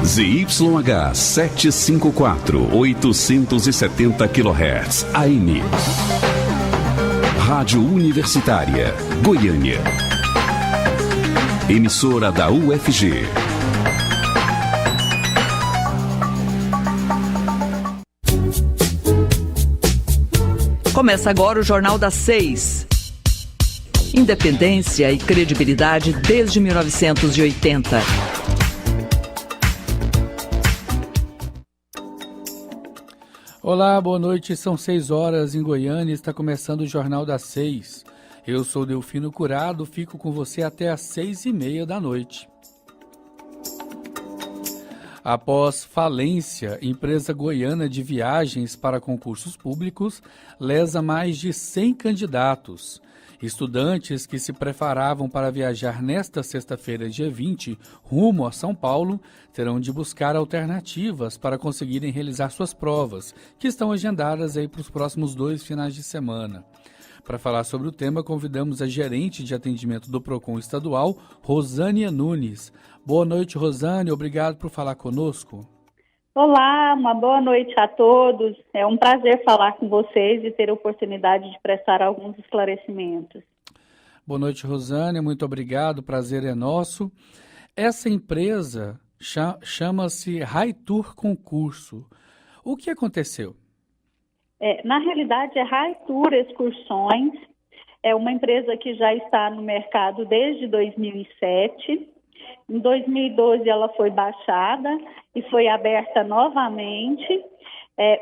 ZYH 754, 870 kHz, AM. Rádio Universitária, Goiânia. Emissora da UFG. Começa agora o Jornal das 6. Independência e credibilidade desde 1980. Olá, boa noite. São 6 horas em Goiânia e está começando o Jornal das 6. Eu sou Delfino Curado, fico com você até às 6h30 da noite. Após falência, empresa goiana de viagens para concursos públicos lesa mais de 100 candidatos. Estudantes que se preparavam para viajar nesta sexta-feira, dia 20, rumo a São Paulo, terão de buscar alternativas para conseguirem realizar suas provas, que estão agendadas aí para os próximos 2 finais de semana. Para falar sobre o tema, convidamos a gerente de atendimento do Procon Estadual, Rosânia Nunes. Boa noite, Rosânia. Obrigado por falar conosco. Olá, uma boa noite a todos. É um prazer falar com vocês e ter a oportunidade de prestar alguns esclarecimentos. Boa noite, Rosânia. Muito obrigado. O prazer é nosso. Essa empresa chama-se Hi-Tour Concurso. O que aconteceu? Na realidade, é Hi-Tour Excursões. É uma empresa que já está no mercado desde 2007. Em 2012 ela foi baixada e foi aberta novamente.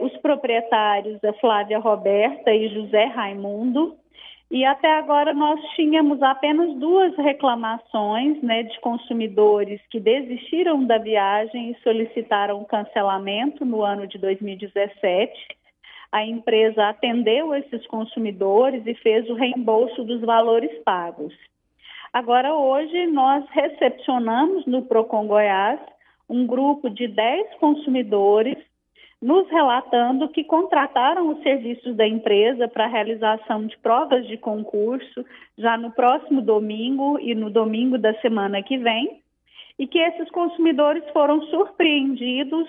Os proprietários é Flávia Roberta e José Raimundo. E até agora nós tínhamos apenas 2 reclamações, de consumidores que desistiram da viagem e solicitaram cancelamento no ano de 2017. A empresa atendeu esses consumidores e fez o reembolso dos valores pagos. Agora, hoje, nós recepcionamos no Procon Goiás um grupo de 10 consumidores nos relatando que contrataram os serviços da empresa para a realização de provas de concurso já no próximo domingo e no domingo da semana que vem, e que esses consumidores foram surpreendidos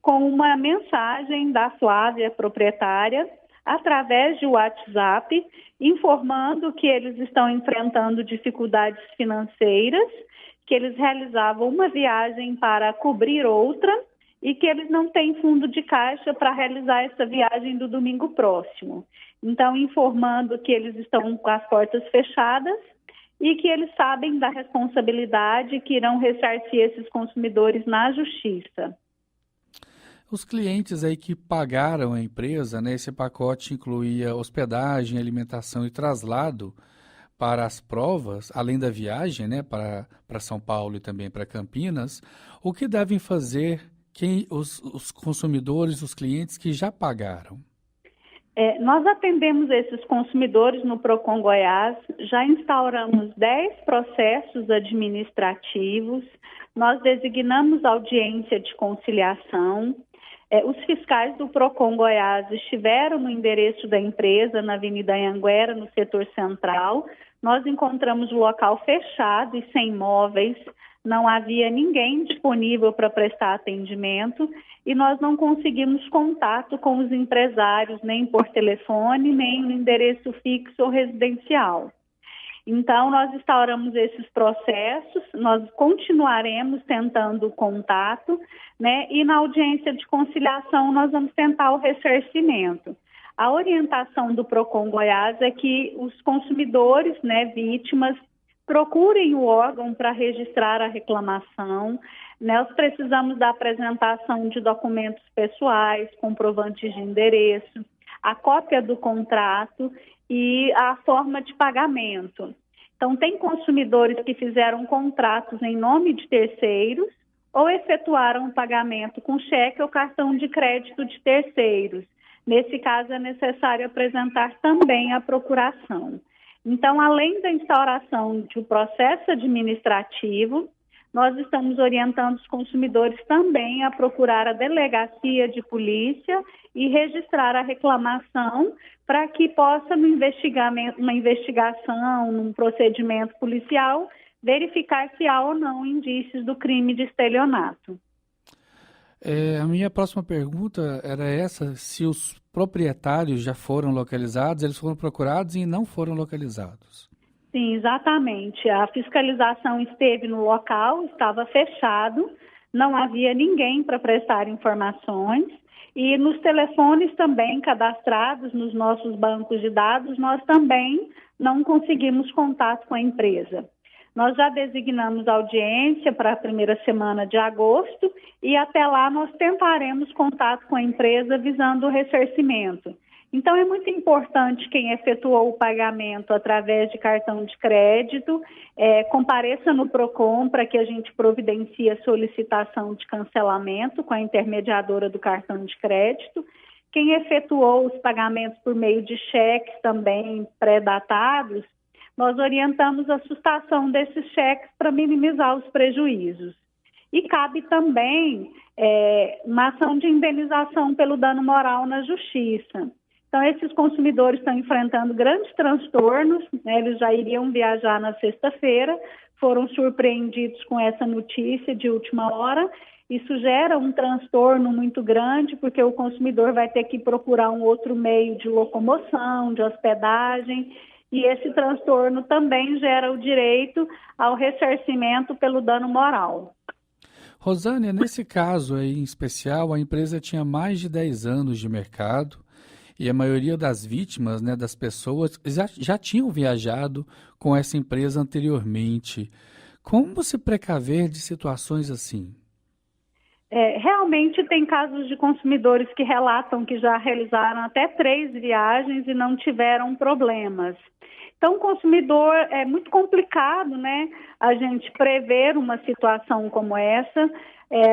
com uma mensagem da Flávia, proprietária, através de WhatsApp, informando que eles estão enfrentando dificuldades financeiras, que eles realizavam uma viagem para cobrir outra e que eles não têm fundo de caixa para realizar essa viagem do domingo próximo. Então, informando que eles estão com as portas fechadas e que eles sabem da responsabilidade que irão ressarcir esses consumidores na justiça. Os clientes aí que pagaram a empresa, esse pacote incluía hospedagem, alimentação e traslado para as provas, além da viagem, para São Paulo e também para Campinas. O que devem fazer os consumidores, os clientes que já pagaram? Nós atendemos esses consumidores no Procon Goiás, já instauramos 10 processos administrativos, nós designamos audiência de conciliação. Os fiscais do Procon Goiás estiveram no endereço da empresa, na Avenida Anhanguera, no setor central. Nós encontramos o local fechado e sem móveis, não havia ninguém disponível para prestar atendimento e nós não conseguimos contato com os empresários, nem por telefone, nem no endereço fixo ou residencial. Então, nós instauramos esses processos, nós continuaremos tentando o contato, e na audiência de conciliação nós vamos tentar o ressarcimento. A orientação do Procon Goiás é que os consumidores, vítimas, procurem o órgão para registrar a reclamação. Nós precisamos da apresentação de documentos pessoais, comprovantes de endereço, a cópia do contrato e a forma de pagamento. Então, tem consumidores que fizeram contratos em nome de terceiros ou efetuaram o pagamento com cheque ou cartão de crédito de terceiros. Nesse caso, é necessário apresentar também a procuração. Então, além da instauração de um processo administrativo, nós estamos orientando os consumidores também a procurar a delegacia de polícia e registrar a reclamação para que possa, numa investigação, num procedimento policial, verificar se há ou não indícios do crime de estelionato. A minha próxima pergunta era essa, se os proprietários já foram localizados, eles foram procurados e não foram localizados. Sim, exatamente. A fiscalização esteve no local, estava fechado, não havia ninguém para prestar informações e nos telefones também cadastrados nos nossos bancos de dados, nós também não conseguimos contato com a empresa. Nós já designamos audiência para a primeira semana de agosto e até lá nós tentaremos contato com a empresa visando o ressarcimento. Então é muito importante quem efetuou o pagamento através de cartão de crédito, compareça no PROCON para que a gente providencie a solicitação de cancelamento com a intermediadora do cartão de crédito. Quem efetuou os pagamentos por meio de cheques também pré-datados, nós orientamos a sustação desses cheques para minimizar os prejuízos. E cabe também uma ação de indenização pelo dano moral na justiça. Então, esses consumidores estão enfrentando grandes transtornos, né? Eles já iriam viajar na sexta-feira, foram surpreendidos com essa notícia de última hora. Isso gera um transtorno muito grande, porque o consumidor vai ter que procurar um outro meio de locomoção, de hospedagem, e esse transtorno também gera o direito ao ressarcimento pelo dano moral. Rosânia, nesse caso aí em especial, a empresa tinha mais de 10 anos de mercado e a maioria das vítimas, né, das pessoas, já tinham viajado com essa empresa anteriormente. Como se precaver de situações assim? Realmente tem casos de consumidores que relatam que já realizaram até 3 viagens e não tiveram problemas. Então, o consumidor é muito complicado, né, a gente prever uma situação como essa.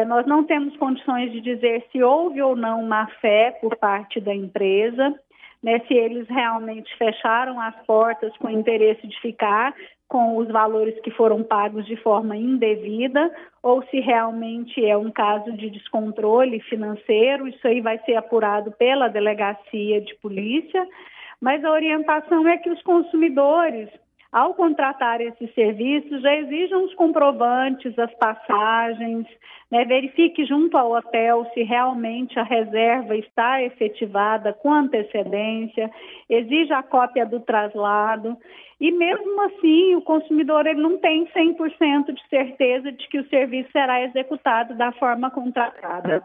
Nós não temos condições de dizer se houve ou não má-fé por parte da empresa, né, se eles realmente fecharam as portas com o interesse de ficar com os valores que foram pagos de forma indevida, ou se realmente é um caso de descontrole financeiro. Isso aí vai ser apurado pela delegacia de polícia, mas a orientação é que os consumidores, ao contratar esses serviços, já exijam os comprovantes, as passagens, né, verifique junto ao hotel se realmente a reserva está efetivada com antecedência, exija a cópia do traslado. E mesmo assim, o consumidor ele não tem 100% de certeza de que o serviço será executado da forma contratada.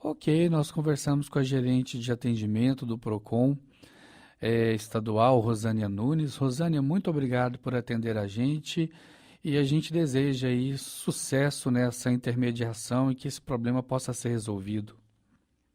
Ok, nós conversamos com a gerente de atendimento do PROCON estadual, Rosânia Nunes. Rosânia, muito obrigado por atender a gente e a gente deseja aí sucesso nessa intermediação e que esse problema possa ser resolvido.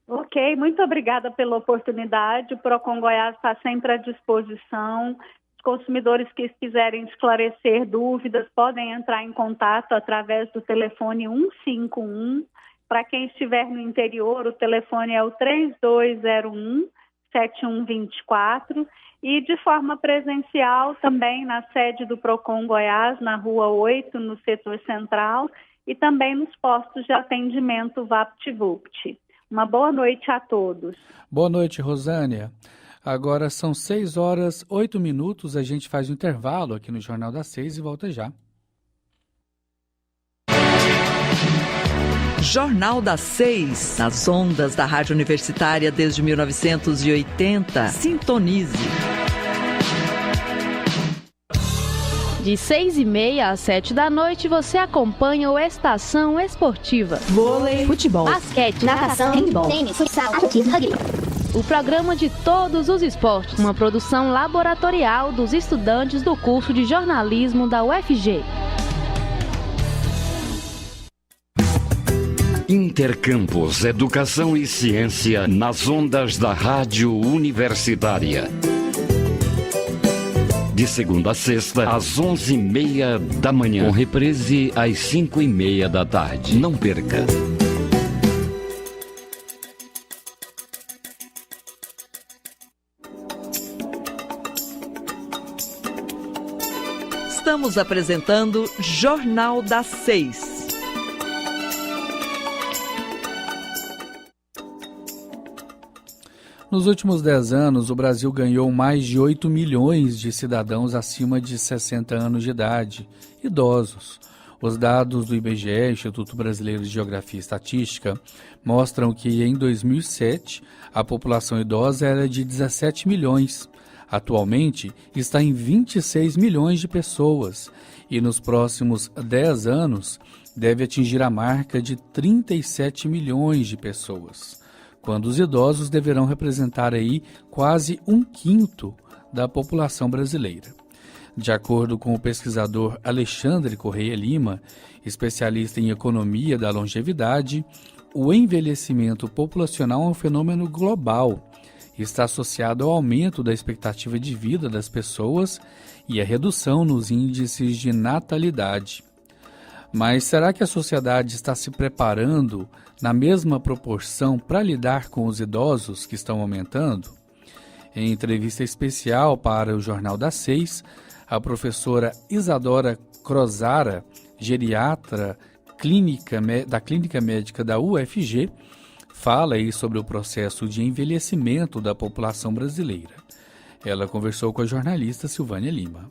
Ok, muito obrigada pela oportunidade. O PROCON Goiás está sempre à disposição. Os consumidores que quiserem esclarecer dúvidas podem entrar em contato através do telefone 151. Para quem estiver no interior, o telefone é o 3201-7124 e de forma presencial também na sede do PROCON Goiás, na Rua 8, no setor central, e também nos postos de atendimento VaptVupt. Uma boa noite a todos. Boa noite, Rosânia. Agora são 6h08, a gente faz um intervalo aqui no Jornal das 6 e volta já. Jornal das 6, nas ondas da Rádio Universitária desde 1980. Sintonize. De 6h30 às 7 da noite, você acompanha o Estação Esportiva. Vôlei, futebol, basquete, natação, handball, tênis, futsal, atletismo, rugby. O programa de todos os esportes. Uma produção laboratorial dos estudantes do curso de jornalismo da UFG. Intercampus Educação e Ciência nas ondas da Rádio Universitária. De segunda a sexta, às 11h30 da manhã. Com reprise às 5h30 da tarde. Não perca. Estamos apresentando Jornal das 6. Nos últimos 10 anos, o Brasil ganhou mais de 8 milhões de cidadãos acima de 60 anos de idade, idosos. Os dados do IBGE, Instituto Brasileiro de Geografia e Estatística, mostram que em 2007 a população idosa era de 17 milhões. Atualmente está em 26 milhões de pessoas e nos próximos 10 anos deve atingir a marca de 37 milhões de pessoas, quando os idosos deverão representar aí quase 1/5 da população brasileira. De acordo com o pesquisador Alexandre Correia Lima, especialista em economia da longevidade, o envelhecimento populacional é um fenômeno global e está associado ao aumento da expectativa de vida das pessoas e à redução nos índices de natalidade. Mas será que a sociedade está se preparando na mesma proporção para lidar com os idosos que estão aumentando? Em entrevista especial para o Jornal das 6, a professora Isadora Crozara, geriatra da Clínica Médica da UFG, fala aí sobre o processo de envelhecimento da população brasileira. Ela conversou com a jornalista Silvânia Lima.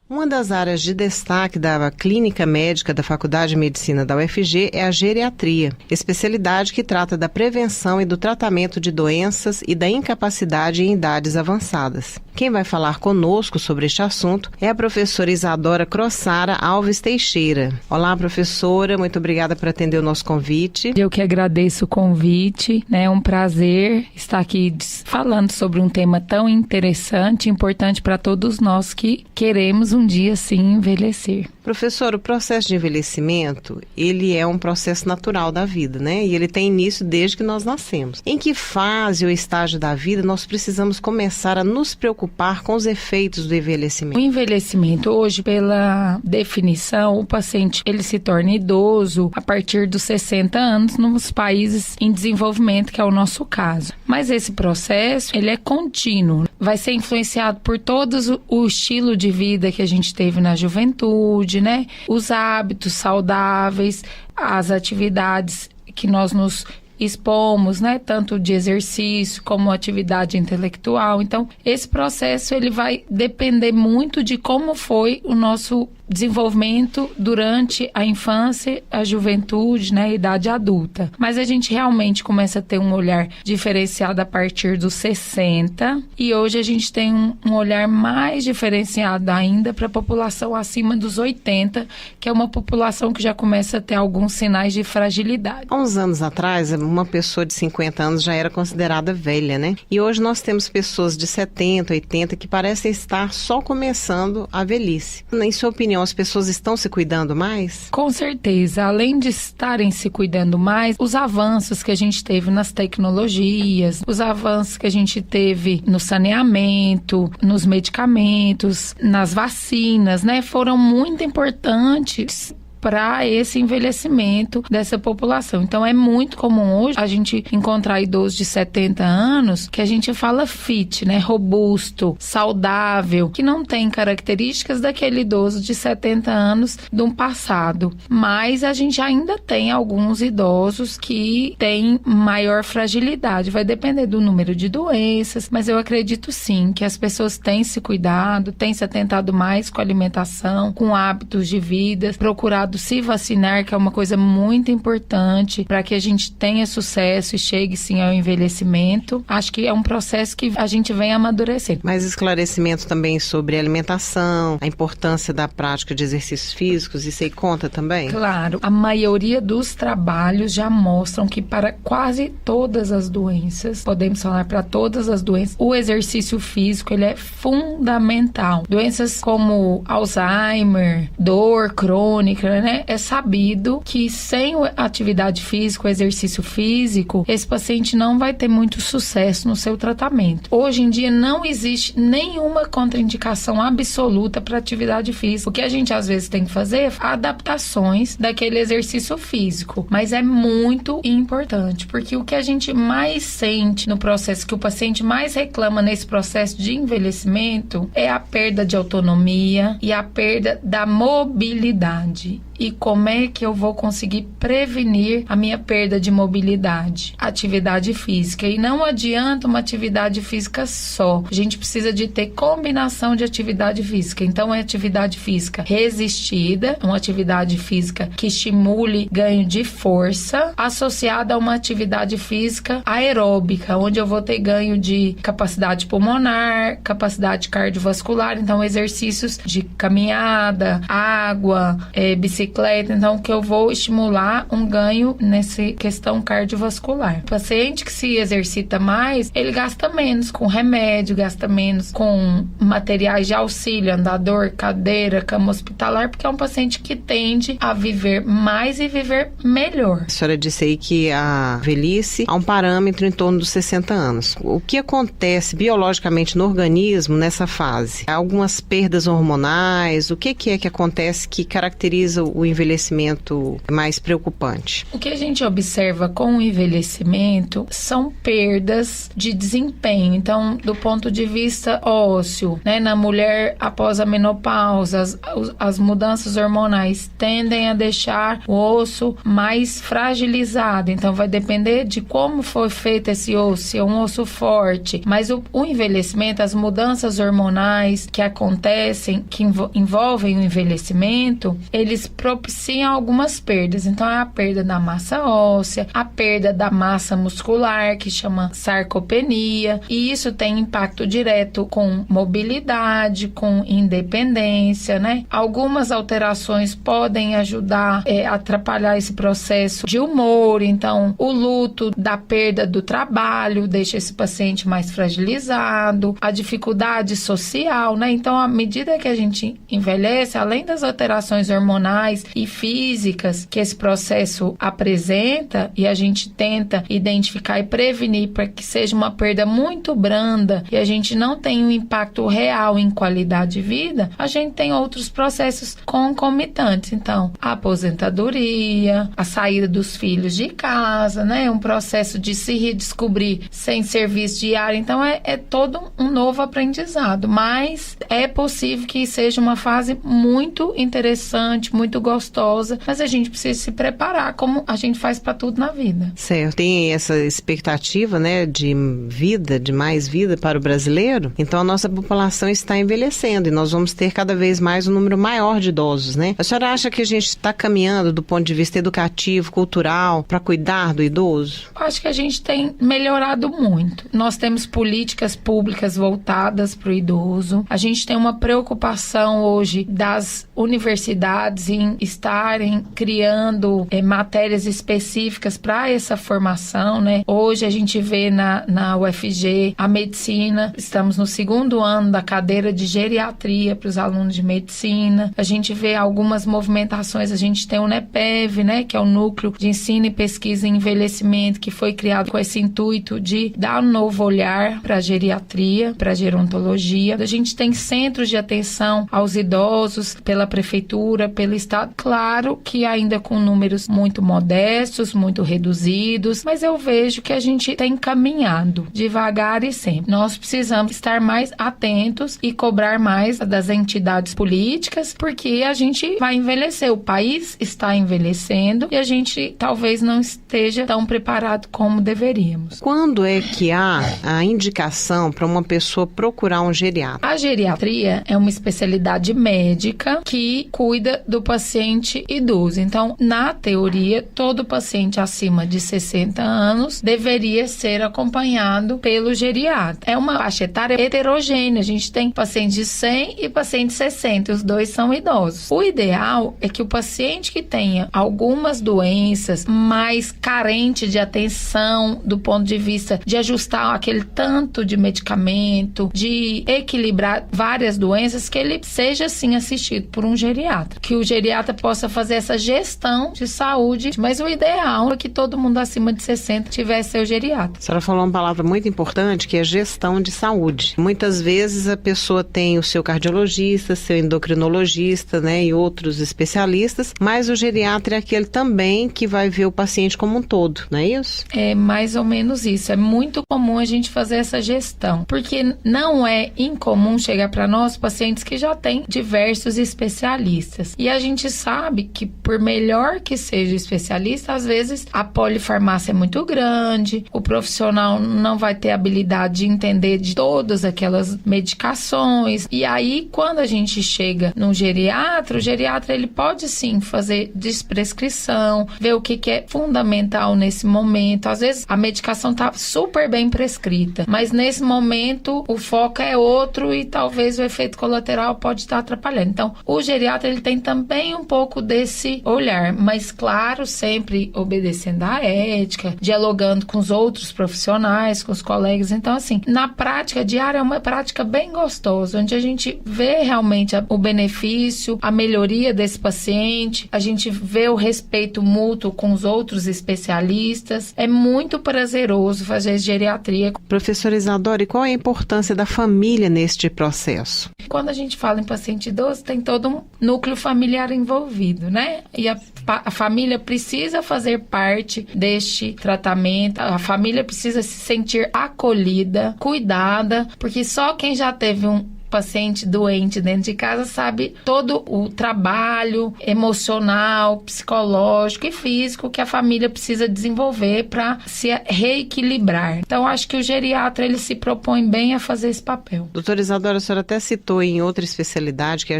Uma das áreas de destaque da Clínica Médica da Faculdade de Medicina da UFG é a geriatria, especialidade que trata da prevenção e do tratamento de doenças e da incapacidade em idades avançadas. Quem vai falar conosco sobre este assunto é a professora Isadora Crozara Alves Teixeira. Olá, professora, muito obrigada por atender o nosso convite. Eu que agradeço o convite, é um prazer estar aqui falando sobre um tema tão interessante e importante para todos nós que queremos um dia sim envelhecer. Professor, o processo de envelhecimento, ele é um processo natural da vida, né? E ele tem início desde que nós nascemos. Em que fase ou estágio da vida nós precisamos começar a nos preocupar com os efeitos do envelhecimento? O envelhecimento, hoje, pela definição, o paciente ele se torna idoso a partir dos 60 anos nos países em desenvolvimento, que é o nosso caso. Mas esse processo, ele é contínuo. Vai ser influenciado por todo o estilo de vida que a gente teve na juventude, né? Os hábitos saudáveis, as atividades que nós nos expomos, né? Tanto de exercício como atividade intelectual. Então, esse processo ele vai depender muito de como foi o nosso desenvolvimento durante a infância, a juventude, né, a idade adulta. Mas a gente realmente começa a ter um olhar diferenciado a partir dos 60 e hoje a gente tem um olhar mais diferenciado ainda para a população acima dos 80, que é uma população que já começa a ter alguns sinais de fragilidade. Há uns anos atrás, uma pessoa de 50 anos já era considerada velha, né? E hoje nós temos pessoas de 70, 80 que parecem estar só começando a velhice. Em sua opinião, as pessoas estão se cuidando mais? Com certeza. Além de estarem se cuidando mais, os avanços que a gente teve nas tecnologias, os avanços que a gente teve no saneamento, nos medicamentos, nas vacinas, né, foram muito importantes para esse envelhecimento dessa população. Então, é muito comum hoje a gente encontrar idosos de 70 anos que a gente fala fit, né? Robusto, saudável, que não tem características daquele idoso de 70 anos do passado. Mas a gente ainda tem alguns idosos que têm maior fragilidade. Vai depender do número de doenças, mas eu acredito sim que as pessoas têm se cuidado, têm se atentado mais com a alimentação, com hábitos de vida, procurado se vacinar, que é uma coisa muito importante para que a gente tenha sucesso e chegue sim ao envelhecimento. Acho que é um processo que a gente vem amadurecendo. Mais esclarecimento também sobre alimentação, a importância da prática de exercícios físicos, isso aí conta também? Claro, a maioria dos trabalhos já mostram que para quase todas as doenças, podemos falar para todas as doenças, o exercício físico ele é fundamental. Doenças como Alzheimer, dor crônica, né? É sabido que sem atividade física, o exercício físico, esse paciente não vai ter muito sucesso no seu tratamento. Hoje em dia não existe nenhuma contraindicação absoluta para atividade física. O que a gente às vezes tem que fazer é adaptações daquele exercício físico, mas é muito importante, porque o que a gente mais sente no processo, que o paciente mais reclama nesse processo de envelhecimento é a perda de autonomia e a perda da mobilidade. e como é que eu vou conseguir prevenir a minha perda de mobilidade? Atividade física. E não adianta uma atividade física só. A gente precisa de ter combinação de atividade física. Então, é atividade física resistida, uma atividade física que estimule ganho de força, associada a uma atividade física aeróbica, onde eu vou ter ganho de capacidade pulmonar, capacidade cardiovascular, então exercícios de caminhada, água, bicicleta, então que eu vou estimular um ganho nessa questão cardiovascular. O paciente que se exercita mais, ele gasta menos com remédio, gasta menos com materiais de auxílio, andador, cadeira, cama hospitalar, porque é um paciente que tende a viver mais e viver melhor. A senhora disse aí que a velhice há um parâmetro em torno dos 60 anos. O que acontece biologicamente no organismo nessa fase? Há algumas perdas hormonais? O que é que acontece que caracteriza o envelhecimento mais preocupante? O que a gente observa com o envelhecimento são perdas de desempenho. Então, do ponto de vista ósseo, né, na mulher após a menopausa, as mudanças hormonais tendem a deixar o osso mais fragilizado. Então, vai depender de como foi feito esse osso, se é um osso forte. Mas o envelhecimento, as mudanças hormonais que acontecem, que envolvem o envelhecimento, eles propiciam algumas perdas. Então, é a perda da massa óssea, a perda da massa muscular, que chama sarcopenia, e isso tem impacto direto com mobilidade, com independência, né? Algumas alterações podem ajudar a atrapalhar esse processo de humor. Então, o luto da perda do trabalho deixa esse paciente mais fragilizado, a dificuldade social, né? Então, à medida que a gente envelhece, além das alterações hormonais e físicas que esse processo apresenta, e a gente tenta identificar e prevenir para que seja uma perda muito branda e a gente não tenha um impacto real em qualidade de vida, a gente tem outros processos concomitantes. Então, a aposentadoria, a saída dos filhos de casa, né? Um processo de se redescobrir sem serviço diário. Então, é todo um novo aprendizado. Mas é possível que seja uma fase muito interessante, muito gostosa, mas a gente precisa se preparar, como a gente faz para tudo na vida. Certo. Tem essa expectativa, né, de vida, de mais vida para o brasileiro. Então, a nossa população está envelhecendo e nós vamos ter cada vez mais um número maior de idosos, né? A senhora acha que a gente está caminhando do ponto de vista educativo, cultural, para cuidar do idoso? Acho que a gente tem melhorado muito. Nós temos políticas públicas voltadas para o idoso. A gente tem uma preocupação hoje das universidades em estarem criando matérias específicas para essa formação, né? Hoje a gente vê na UFG a medicina, estamos no 2º ano da cadeira de geriatria para os alunos de medicina. A gente vê algumas movimentações, a gente tem o NEPEV, né, que é o Núcleo de Ensino e Pesquisa em Envelhecimento, que foi criado com esse intuito de dar um novo olhar para a geriatria, para a gerontologia. A gente tem centros de atenção aos idosos pela prefeitura, pelo estado. Claro que ainda com números muito modestos, muito reduzidos, mas eu vejo que a gente tem caminhado devagar e sempre. Nós precisamos estar mais atentos e cobrar mais das entidades políticas, porque a gente vai envelhecer, o país está envelhecendo e a gente talvez não esteja tão preparado como deveríamos. Quando é que há a indicação para uma pessoa procurar um geriatra? A geriatria é uma especialidade médica que cuida do paciente idoso. Então, na teoria, todo paciente acima de 60 anos deveria ser acompanhado pelo geriatra. É uma faixa etária heterogênea. A gente tem pacientes de 100 e pacientes de 60. Os dois são idosos. O ideal é que o paciente que tenha algumas doenças mais carente de atenção do ponto de vista de ajustar aquele tanto de medicamento, de equilibrar várias doenças, que ele seja sim assistido por um geriatra. Que o geriatra possa fazer essa gestão de saúde, mas o ideal é que todo mundo acima de 60 tivesse seu geriatra. A senhora falou uma palavra muito importante, que é gestão de saúde. Muitas vezes a pessoa tem o seu cardiologista, seu endocrinologista, né, e outros especialistas, mas o geriatra é aquele também que vai ver o paciente como um todo, não é isso? É mais ou menos isso. É muito comum a gente fazer essa gestão, porque não é incomum chegar para nós pacientes que já têm diversos especialistas. E a gente sabe que, por melhor que seja o especialista, às vezes a polifarmácia é muito grande, o profissional não vai ter habilidade de entender de todas aquelas medicações. E aí, quando a gente chega no geriatra, o geriatra ele pode sim fazer desprescrição, ver o que é fundamental nesse momento. Às vezes a medicação está super bem prescrita, mas nesse momento o foco é outro e talvez o efeito colateral pode estar atrapalhando. Então, o geriatra ele tem também um pouco desse olhar, mas claro, sempre obedecendo à ética, dialogando com os outros profissionais, com os colegas. Então, assim, na prática diária é uma prática bem gostosa, onde a gente vê realmente o benefício, a melhoria desse paciente, a gente vê o respeito mútuo com os outros especialistas. É muito prazeroso fazer geriatria. Professora Isadora, e qual é a importância da família neste processo? Quando a gente fala em paciente idoso, tem todo um núcleo familiar envolvido, né? E a família precisa fazer parte deste tratamento, a família precisa se sentir acolhida, cuidada, porque só quem já teve um paciente doente dentro de casa sabe todo o trabalho emocional, psicológico e físico que a família precisa desenvolver para se reequilibrar. Então, acho que o geriatra ele se propõe bem a fazer esse papel. Doutora Isadora, a senhora até citou em outra especialidade, que é a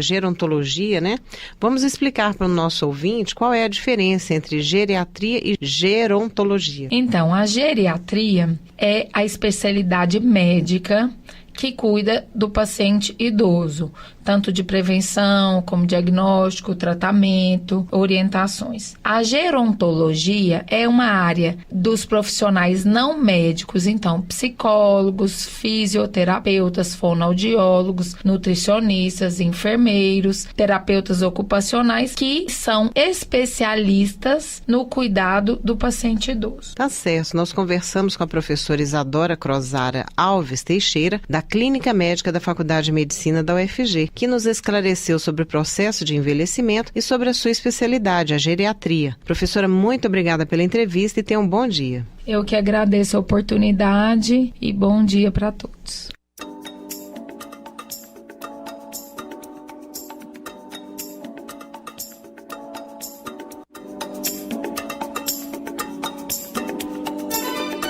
gerontologia, né? Vamos explicar para o nosso ouvinte qual é a diferença entre geriatria e gerontologia. Então, a geriatria é a especialidade médica que cuida do paciente idoso, tanto de prevenção, como diagnóstico, tratamento, orientações. A gerontologia é uma área dos profissionais não médicos, então psicólogos, fisioterapeutas, fonoaudiólogos, nutricionistas, enfermeiros, terapeutas ocupacionais, que são especialistas no cuidado do paciente idoso. Tá certo, nós conversamos com a professora Isadora Crozara Alves Teixeira, da Clínica Médica da Faculdade de Medicina da UFG, que nos esclareceu sobre o processo de envelhecimento e sobre a sua especialidade, a geriatria. Professora, muito obrigada pela entrevista e tenha um bom dia. Eu que agradeço a oportunidade e bom dia para todos.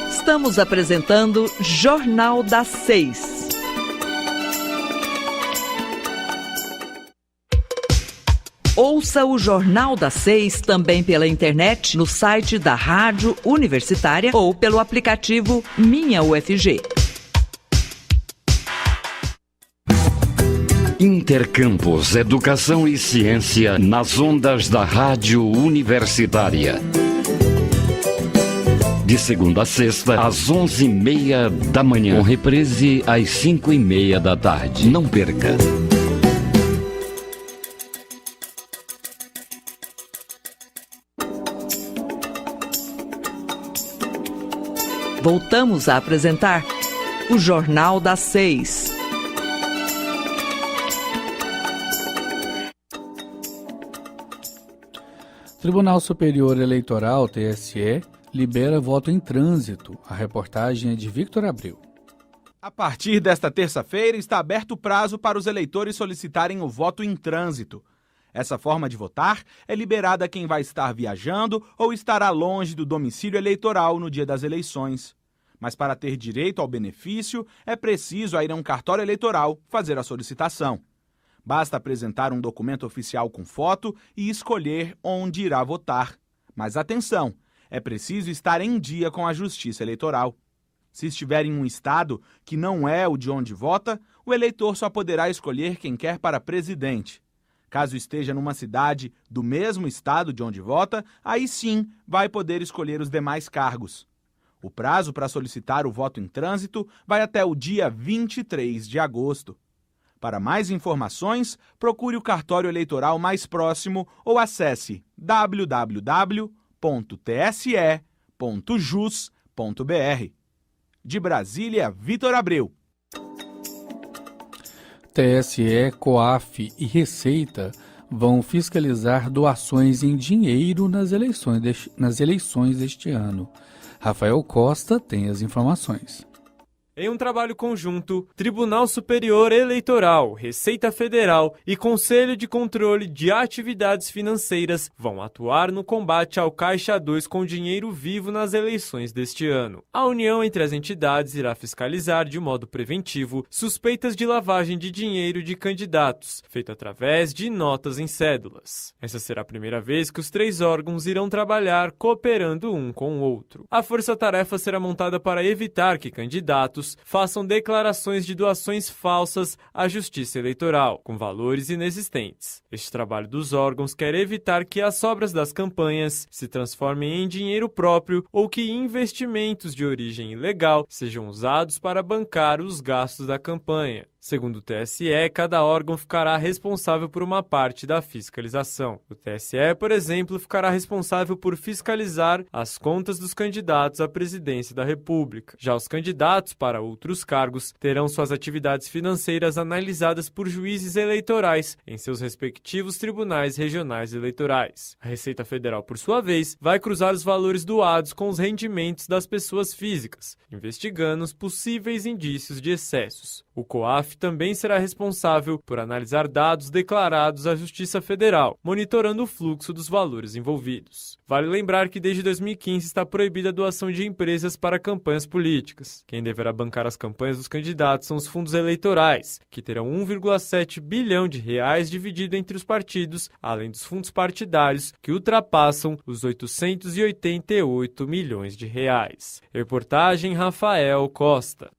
Estamos apresentando Jornal das 6. Ouça o Jornal das 6 também pela internet, no site da Rádio Universitária ou pelo aplicativo Minha UFG. Intercampus, Educação e Ciência nas ondas da Rádio Universitária. De segunda a sexta, às 11h30 da manhã, com reprise às 5h30 da tarde. Não perca! Voltamos a apresentar o Jornal das 6. Tribunal Superior Eleitoral, TSE, libera voto em trânsito. A reportagem é de Victor Abreu. A partir desta terça-feira está aberto o prazo para os eleitores solicitarem o voto em trânsito. Essa forma de votar é liberada a quem vai estar viajando ou estará longe do domicílio eleitoral no dia das eleições. Mas para ter direito ao benefício, é preciso ir a um cartório eleitoral fazer a solicitação. Basta apresentar um documento oficial com foto e escolher onde irá votar. Mas atenção, é preciso estar em dia com a Justiça Eleitoral. Se estiver em um estado que não é o de onde vota, o eleitor só poderá escolher quem quer para presidente. Caso esteja numa cidade do mesmo estado de onde vota, aí sim vai poder escolher os demais cargos. O prazo para solicitar o voto em trânsito vai até o dia 23 de agosto. Para mais informações, procure o cartório eleitoral mais próximo ou acesse www.tse.jus.br. De Brasília, Vitor Abreu. TSE, COAF e Receita vão fiscalizar doações em dinheiro nas eleições deste ano. Rafael Costa tem as informações. Em um trabalho conjunto, Tribunal Superior Eleitoral, Receita Federal e Conselho de Controle de Atividades Financeiras vão atuar no combate ao Caixa 2 com dinheiro vivo nas eleições deste ano. A união entre as entidades irá fiscalizar de modo preventivo suspeitas de lavagem de dinheiro de candidatos, feito através de notas em cédulas. Essa será a primeira vez que os 3 órgãos irão trabalhar cooperando um com o outro. A força-tarefa será montada para evitar que candidatos façam declarações de doações falsas à Justiça Eleitoral, com valores inexistentes. Este trabalho dos órgãos quer evitar que as sobras das campanhas se transformem em dinheiro próprio ou que investimentos de origem ilegal sejam usados para bancar os gastos da campanha. Segundo o TSE, cada órgão ficará responsável por uma parte da fiscalização. O TSE, por exemplo, ficará responsável por fiscalizar as contas dos candidatos à presidência da República. Já os candidatos para outros cargos terão suas atividades financeiras analisadas por juízes eleitorais em seus respectivos tribunais regionais eleitorais. A Receita Federal, por sua vez, vai cruzar os valores doados com os rendimentos das pessoas físicas, investigando os possíveis indícios de excessos. O COAF também será responsável por analisar dados declarados à Justiça Federal, monitorando o fluxo dos valores envolvidos. Vale lembrar que desde 2015 está proibida a doação de empresas para campanhas políticas. Quem deverá bancar as campanhas dos candidatos são os fundos eleitorais, que terão 1,7 bilhão de reais dividido entre os partidos, além dos fundos partidários, que ultrapassam os 888 milhões de reais. Reportagem Rafael Costa.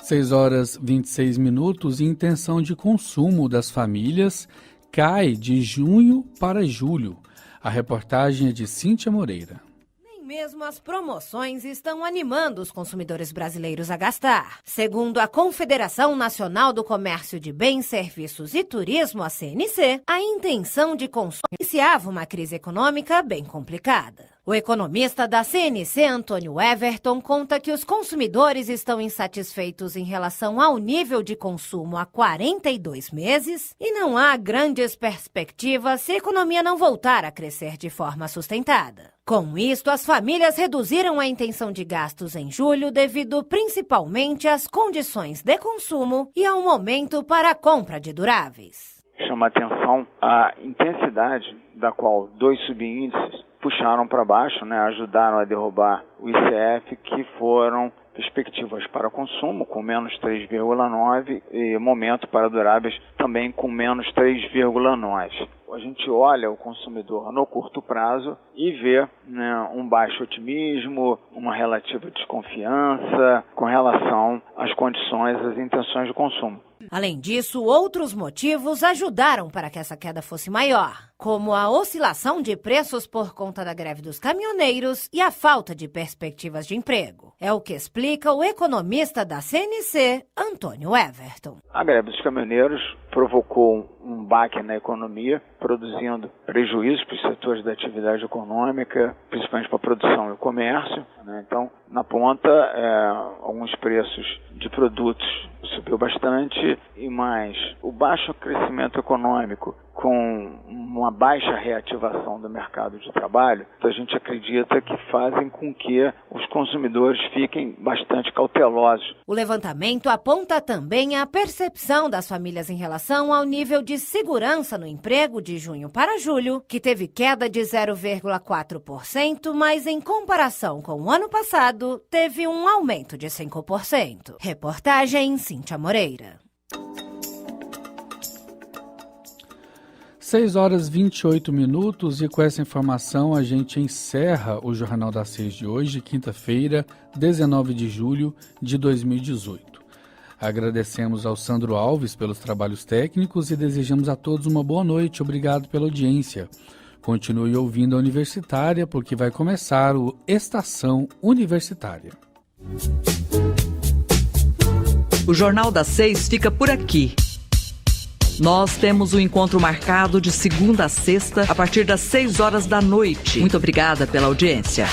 6h26 e intenção de consumo das famílias cai de junho para julho. A reportagem é de Cíntia Moreira. Nem mesmo as promoções estão animando os consumidores brasileiros a gastar. Segundo a Confederação Nacional do Comércio de Bens, Serviços e Turismo, a CNC, a intenção de consumo iniciava uma crise econômica bem complicada. O economista da CNC, Antônio Everton, conta que os consumidores estão insatisfeitos em relação ao nível de consumo há 42 meses e não há grandes perspectivas se a economia não voltar a crescer de forma sustentada. Com isto, as famílias reduziram a intenção de gastos em julho devido principalmente às condições de consumo e ao momento para a compra de duráveis. Chama atenção a intensidade da qual 2 subíndices puxaram para baixo, ajudaram a derrubar o ICF, que foram perspectivas para consumo com menos 3,9 e momento para duráveis também com menos 3,9. A gente olha o consumidor no curto prazo e vê um baixo otimismo, uma relativa desconfiança com relação às condições, às intenções de consumo. Além disso, outros motivos ajudaram para que essa queda fosse maior, como a oscilação de preços por conta da greve dos caminhoneiros e a falta de perspectivas de emprego. É o que explica o economista da CNC, Antônio Everton. A greve dos caminhoneiros provocou um baque na economia, produzindo prejuízos para os setores da atividade econômica, principalmente para a produção e o comércio. Então, na ponta, alguns preços de produtos subiu bastante, e mais o baixo crescimento econômico com uma baixa reativação do mercado de trabalho, a gente acredita que fazem com que os consumidores fiquem bastante cautelosos. O levantamento aponta também a percepção das famílias em relação ao nível de segurança no emprego de junho para julho, que teve queda de 0,4%, mas em comparação com o ano passado, teve um aumento de 5%. Reportagem Cíntia Moreira. 6h28 e com essa informação a gente encerra o Jornal das 6 de hoje, quinta-feira, 19 de julho de 2018. Agradecemos ao Sandro Alves pelos trabalhos técnicos e desejamos a todos uma boa noite. Obrigado pela audiência. Continue ouvindo a Universitária, porque vai começar o Estação Universitária. O Jornal das 6 fica por aqui. Nós temos um encontro marcado de segunda a sexta, a partir das 6 horas da noite. Muito obrigada pela audiência.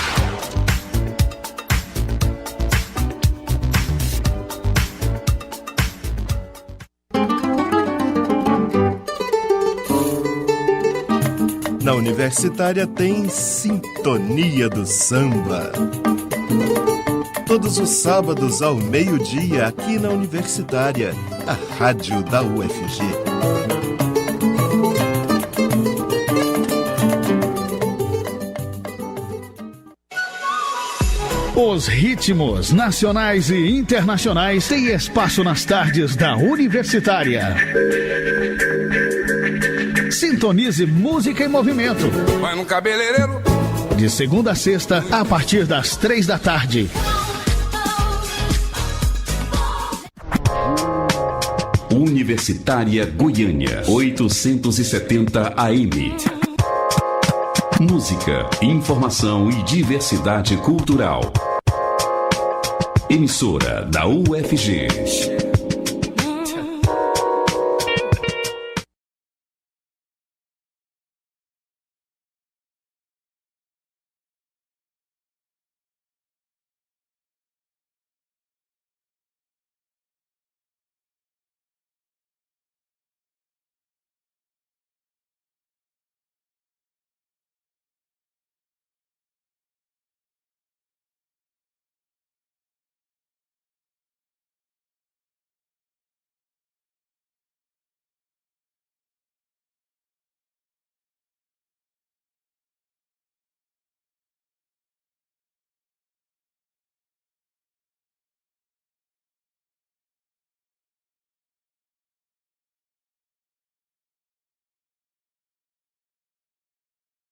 Na Universitária tem Sintonia do Samba. Todos os sábados ao meio-dia aqui na Universitária, a rádio da UFG. Os ritmos nacionais e internacionais têm espaço nas tardes da Universitária. Sintonize música em movimento. Vai no cabeleireiro. De segunda a sexta, a partir das 3 da tarde. Universitária Goiânia, 870 AM. Música, informação e diversidade cultural. Emissora da UFG.